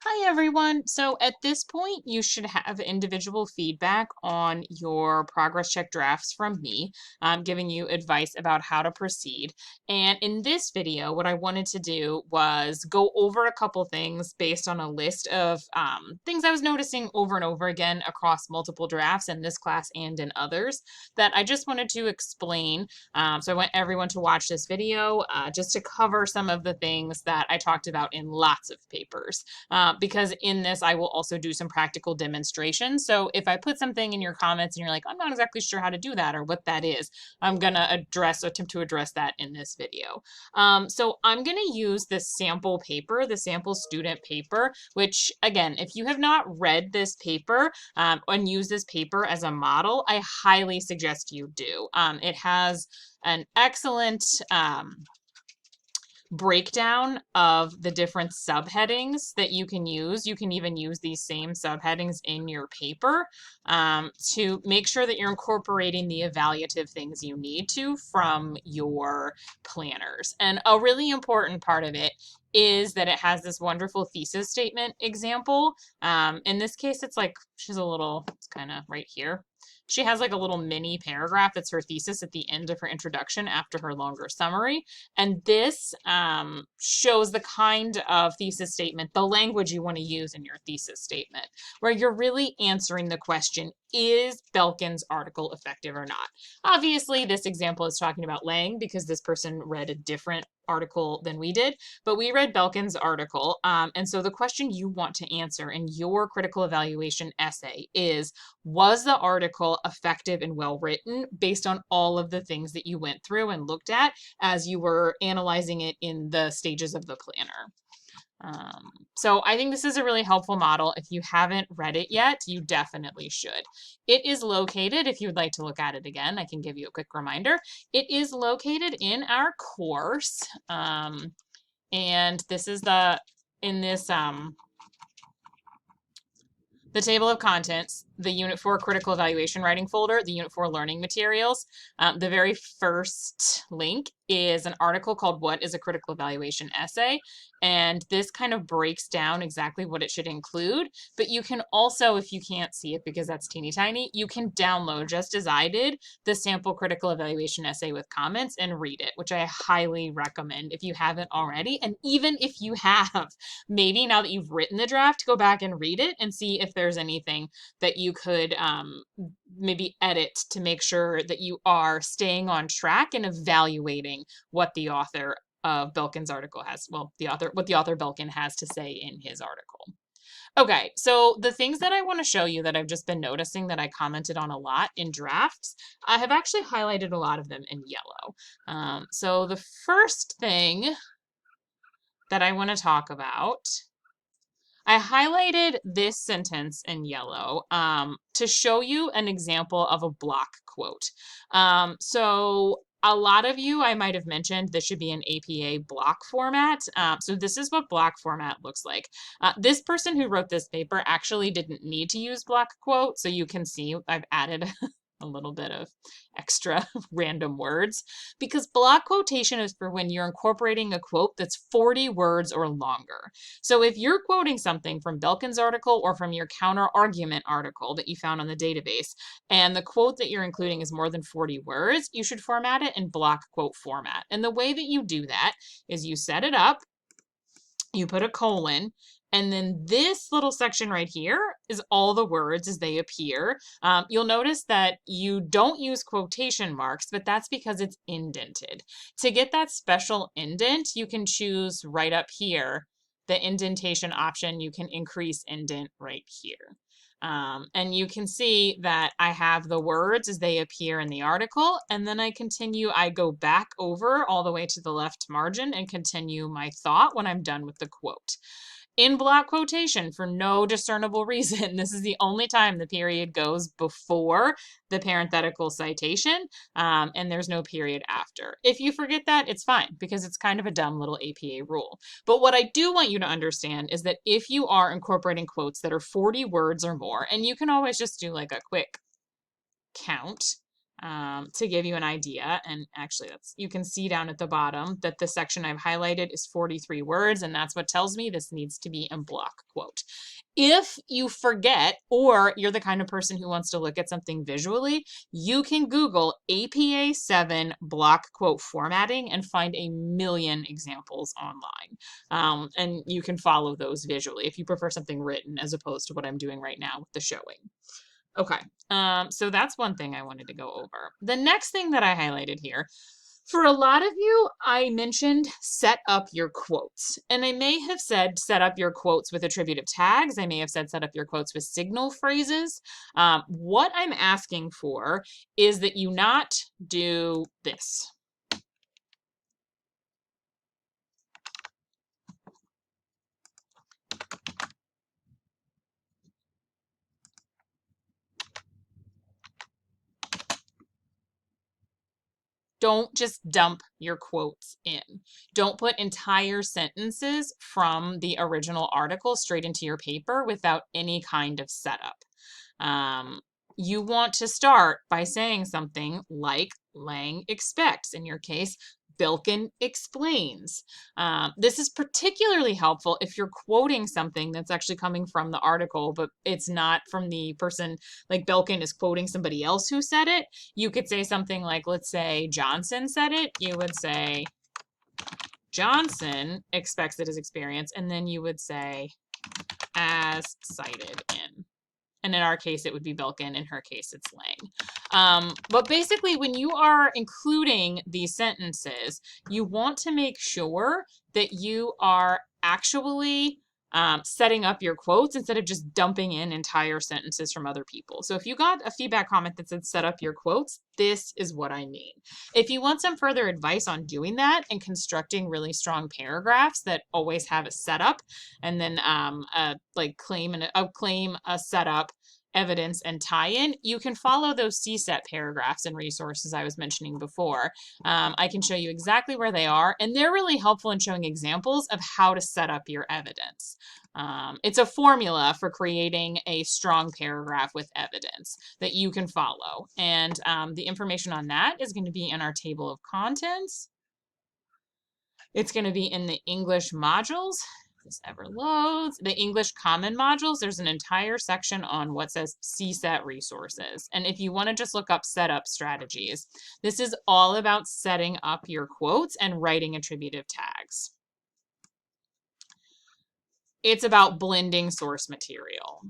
Hi everyone. So at this point, you should have individual feedback on your progress check drafts from me, giving you advice about how to proceed. And in this video, what I wanted to do was go over a couple things based on a list of things I was noticing over and over again across multiple drafts in this class and in others that I just wanted to explain. So I want everyone to watch this video just to cover some of the things that I talked about in lots of papers. Because in this, I will also do some practical demonstrations. So if I put something in your comments and you're like, I'm not exactly sure how to do that or what that is, I'm going to attempt to address that in this video. So I'm going to use this sample paper, the sample student paper, which again, if you have not read this paper and use this paper as a model, I highly suggest you do. It has an excellent breakdown of the different subheadings that you can use. You can even use these same subheadings in your paper to make sure that you're incorporating the evaluative things you need to from your planners. And a really important part of it is that it has this wonderful thesis statement example. In this case, it's like, it's kind of right here. She has like a little mini paragraph that's her thesis at the end of her introduction after her longer summary. And this shows the kind of thesis statement, the language you want to use in your thesis statement, where you're really answering the question, is Belkin's article effective or not? Obviously, this example is talking about Lang because this person read a different article than we did, but we read Belkin's article. And so the question you want to answer in your critical evaluation essay is, was the article effective and well written based on all of the things that you went through and looked at as you were analyzing it in the stages of the planner? So I think this is a really helpful model. If you haven't read it yet, you definitely should. It is located, if you would like to look at it again, I can give you a quick reminder. It is located in our course. And this is in this, the table of contents, the Unit 4 Critical Evaluation Writing folder, the Unit 4 Learning Materials. The very first link is an article called What is a Critical Evaluation Essay? And this kind of breaks down exactly what it should include. But you can also, if you can't see it because that's teeny tiny, you can download, just as I did, the sample critical evaluation essay with comments and read it, which I highly recommend if you haven't already. And even if you have, maybe now that you've written the draft, go back and read it and see if there's anything that you could maybe edit to make sure that you are staying on track and evaluating what the author of Belkin's article has, what the author Belkin has to say in his article. Okay, so the things that I want to show you that I've just been noticing that I commented on a lot in drafts, I have actually highlighted a lot of them in yellow. So the first thing that I want to talk about, I highlighted this sentence in yellow to show you an example of a block quote. So a lot of you, I might have mentioned, this should be an APA block format. So this is what block format looks like. This person who wrote this paper actually didn't need to use block quote. So you can see I've added a little bit of extra random words, because block quotation is for when you're incorporating a quote that's 40 words or longer. So if you're quoting something from Belkin's article or from your counter argument article that you found on the database, and the quote that you're including is more than 40 words, you should format it in block quote format. And the way that you do that is you set it up, you put a colon, and then this little section right here is all the words as they appear. You'll notice that you don't use quotation marks, but that's because it's indented. To get that special indent, you can choose right up here, the indentation option. You can increase indent right here. And you can see that I have the words as they appear in the article, and then I go back over all the way to the left margin and continue my thought when I'm done with the quote. In block quotation, for no discernible reason, this is the only time the period goes before the parenthetical citation, and there's no period after. If you forget that, it's fine, because it's kind of a dumb little APA rule. But what I do want you to understand is that if you are incorporating quotes that are 40 words or more, and you can always just do like a quick count, to give you an idea. And actually, you can see down at the bottom that the section I've highlighted is 43 words, and that's what tells me this needs to be in block quote. If you forget, or you're the kind of person who wants to look at something visually, you can Google APA 7 block quote formatting and find a million examples online. And you can follow those visually if you prefer something written as opposed to what I'm doing right now with the showing. Okay, so that's one thing I wanted to go over. The next thing that I highlighted here, for a lot of you, I mentioned set up your quotes. And I may have said set up your quotes with attributive tags. I may have said set up your quotes with signal phrases. What I'm asking for is that you not do this. Don't just dump your quotes in. Don't put entire sentences from the original article straight into your paper without any kind of setup. You want to start by saying something like Lang expects. In your case, Belkin explains. This is particularly helpful if you're quoting something that's actually coming from the article, but it's not from the person, like Belkin is quoting somebody else who said it. You could say something like, let's say Johnson said it. You would say, Johnson expects it his experience, and then you would say, as cited in. And in our case, it would be Belkin. In her case, it's Lang. But basically, when you are including these sentences, you want to make sure that you are actually setting up your quotes instead of just dumping in entire sentences from other people. So if you got a feedback comment that said set up your quotes, this is what I mean. If you want some further advice on doing that and constructing really strong paragraphs that always have a setup and then like claim, a setup, evidence, and tie-in, you can follow those CSET paragraphs and resources I was mentioning before. I can show you exactly where they are, and they're really helpful in showing examples of how to set up your evidence. It's a formula for creating a strong paragraph with evidence that you can follow. And the information on that is going to be in our table of contents. It's going to be in the English modules. This ever loads. The English Common modules, there's an entire section on what says CSET resources. And if you want to just look up setup strategies, this is all about setting up your quotes and writing attributive tags. It's about blending source material.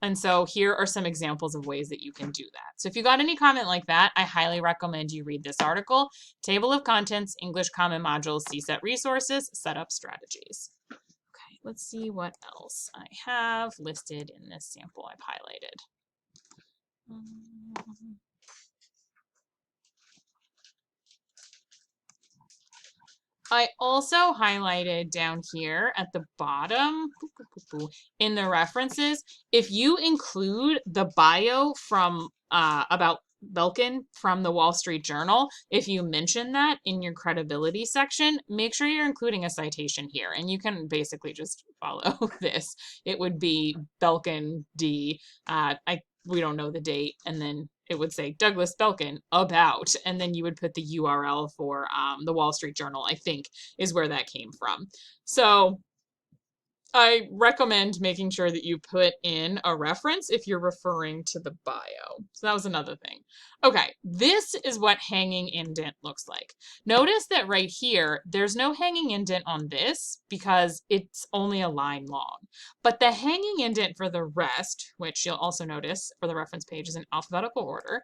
And so here are some examples of ways that you can do that. So if you got any comment like that, I highly recommend you read this article, Table of Contents, English Common Modules, CSET Resources, Setup Strategies. Okay, let's see what else I have listed in this sample I've highlighted. I also highlighted down here at the bottom in the references, if you include the bio from about Belkin from the Wall Street Journal, if you mention that in your credibility section, make sure you're including a citation here. And you can basically just follow this. It would be Belkin D. We don't know the date, and then it would say Douglas Belkin about, and then you would put the URL for the Wall Street Journal, I think is where that came from. So I recommend making sure that you put in a reference if you're referring to the bio. So that was another thing. Okay, this is what hanging indent looks like. Notice that right here, there's no hanging indent on this because it's only a line long. But the hanging indent for the rest, which you'll also notice for the reference page is in alphabetical order,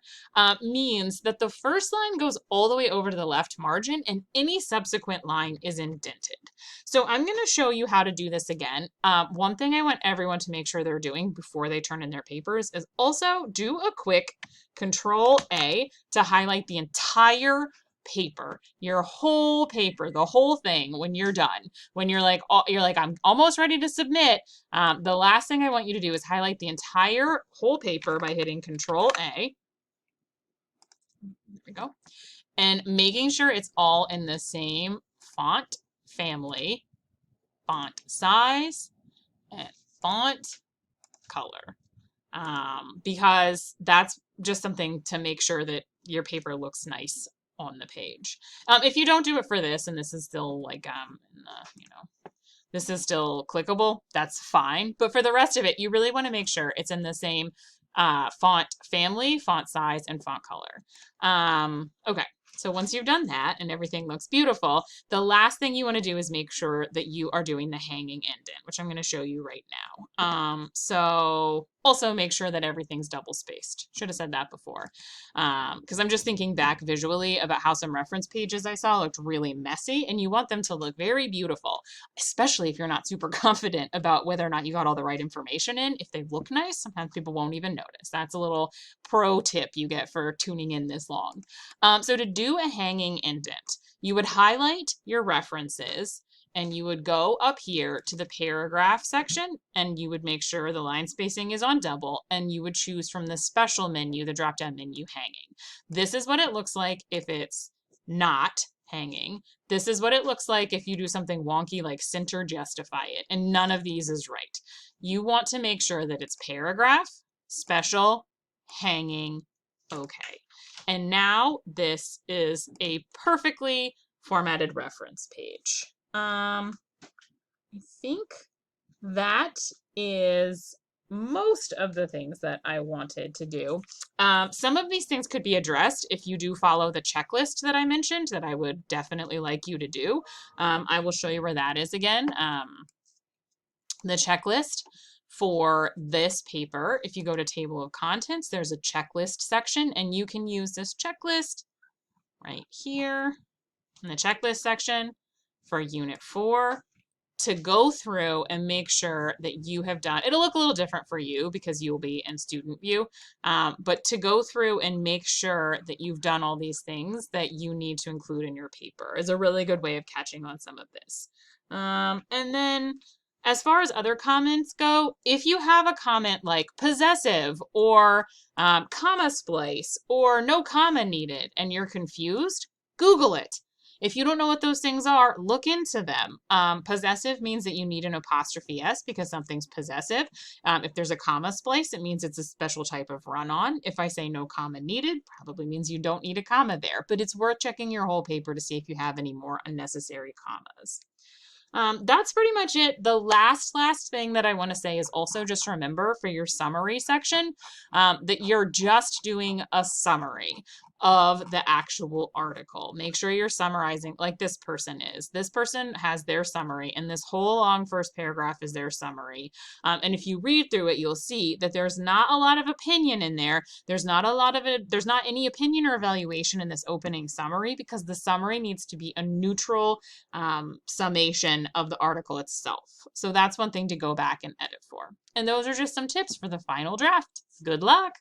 means that the first line goes all the way over to the left margin and any subsequent line is indented. So I'm going to show you how to do this again. One thing I want everyone to make sure they're doing before they turn in their papers is also do a quick Control A to highlight the entire paper, your whole paper, the whole thing when you're done. When you're like, I'm almost ready to submit, the last thing I want you to do is highlight the entire whole paper by hitting Control A. There we go. And making sure it's all in the same font family, font size, and font color. Because that's just something to make sure that your paper looks nice on the page. If you don't do it for this, and this is still like, this is still clickable, that's fine. But for the rest of it, you really want to make sure it's in the same font family, font size, and font color. Okay, so once you've done that and everything looks beautiful, the last thing you want to do is make sure that you are doing the hanging indent, which I'm going to show you right now. So also make sure that everything's double spaced. Should have said that before. Because I'm just thinking back visually about how some reference pages I saw looked really messy, and you want them to look very beautiful, especially if you're not super confident about whether or not you got all the right information in. If they look nice, sometimes people won't even notice. That's a little pro tip you get for tuning in this long. So to do a hanging indent, you would highlight your references and you would go up here to the paragraph section and you would make sure the line spacing is on double, and you would choose from the special menu, the drop down menu, hanging. This is what it looks like if it's not hanging. This is what it looks like if you do something wonky like center justify it, and none of these is right. You want to make sure that it's paragraph, special, hanging, okay. And now this is a perfectly formatted reference page. I think that is most of the things that I wanted to do. Some of these things could be addressed if you do follow the checklist that I mentioned that I would definitely like you to do. I will show you where that is again. The checklist for this paper, if you go to table of contents, there's a checklist section, and you can use this checklist right here in the checklist section for Unit 4 to go through and make sure that you have done, it'll look a little different for you because you'll be in student view, but to go through and make sure that you've done all these things that you need to include in your paper is a really good way of catching on some of this. And then as far as other comments go, if you have a comment like possessive or comma splice or no comma needed and you're confused, Google it. If you don't know what those things are, look into them. Possessive means that you need an apostrophe S because something's possessive. If there's a comma splice, it means it's a special type of run-on. If I say no comma needed, probably means you don't need a comma there, but it's worth checking your whole paper to see if you have any more unnecessary commas. That's pretty much it. The last thing that I want to say is also just remember for your summary section that you're just doing a summary of the actual article. Make sure you're summarizing like this person is. This person has their summary, and this whole long first paragraph is their summary. And if you read through it, you'll see that there's not a lot of opinion in there. There's not any opinion or evaluation in this opening summary because the summary needs to be a neutral summation of the article itself. So that's one thing to go back and edit for. And those are just some tips for the final draft. Good luck.